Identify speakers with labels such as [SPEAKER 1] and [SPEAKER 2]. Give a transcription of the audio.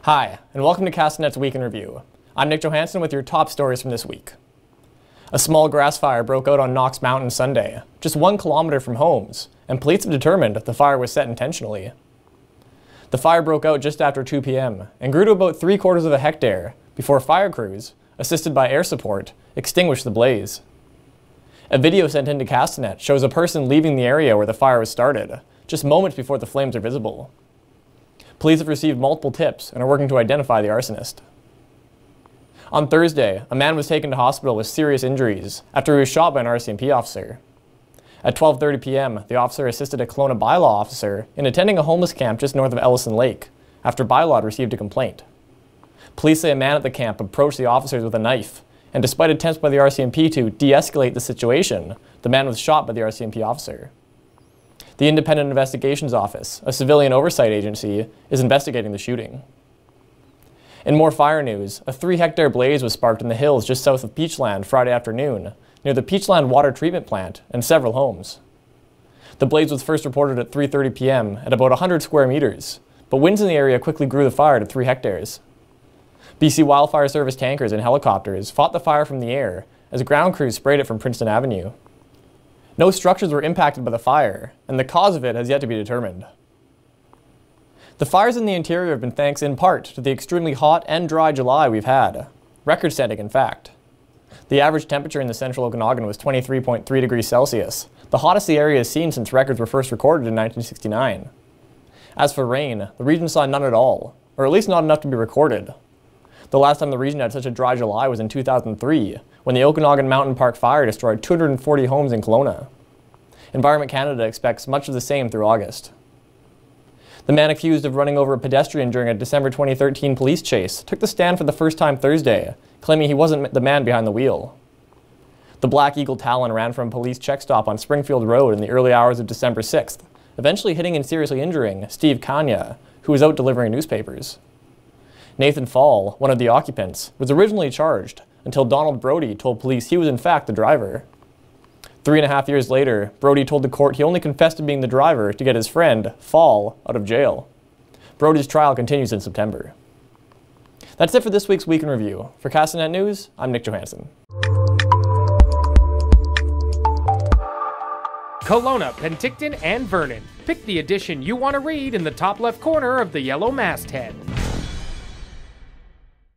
[SPEAKER 1] Hi, and welcome to Castanet's Week in Review. I'm Nich Johansen with your top stories from this week. A small grass fire broke out on Knox Mountain Sunday, just 1 kilometer from homes, and police have determined the fire was set intentionally. The fire broke out just after 2 p.m. and grew to about 3/4 of a hectare before fire crews, assisted by air support, extinguished the blaze. A video sent in to Castanet shows a person leaving the area where the fire was started, just moments before the flames are visible. Police have received multiple tips and are working to identify the arsonist. On Thursday, a man was taken to hospital with serious injuries after he was shot by an RCMP officer. At 12:30 p.m., the officer assisted a Kelowna bylaw officer in attending a homeless camp just north of Ellison Lake after bylaw had received a complaint. Police say a man at the camp approached the officers with a knife, and despite attempts by the RCMP to de-escalate the situation, the man was shot by the RCMP officer. The Independent Investigations Office, a civilian oversight agency, is investigating the shooting. In more fire news, a 3-hectare blaze was sparked in the hills just south of Peachland Friday afternoon, near the Peachland Water Treatment Plant and several homes. The blaze was first reported at 3:30 p.m. at about 100 square meters, but winds in the area quickly grew the fire to 3 hectares. BC Wildfire Service tankers and helicopters fought the fire from the air as ground crews sprayed it from Princeton Avenue. No structures were impacted by the fire, and the cause of it has yet to be determined. The fires in the interior have been thanks in part to the extremely hot and dry July we've had. Record-setting, in fact. The average temperature in the central Okanagan was 23.3 degrees Celsius, the hottest the area has seen since records were first recorded in 1969. As for rain, the region saw none at all, or at least not enough to be recorded. The last time the region had such a dry July was in 2003, when the Okanagan Mountain Park fire destroyed 240 homes in Kelowna. Environment Canada expects much of the same through August. The man accused of running over a pedestrian during a December 2013 police chase took the stand for the first time Thursday, claiming he wasn't the man behind the wheel. The Black Eagle Talon ran from a police check stop on Springfield Road in the early hours of December 6th, eventually hitting and seriously injuring Steve Kanya, who was out delivering newspapers. Nathan Fall, one of the occupants, was originally charged until Donald Brody told police he was in fact the driver. 3.5 years later, Brody told the court he only confessed to being the driver to get his friend, Fall, out of jail. Brody's trial continues in September. That's it for this week's Week in Review. For Castanet News, I'm Nich Johansen.
[SPEAKER 2] Kelowna, Penticton, and Vernon. Pick the edition you want to read in the top left corner of the yellow masthead.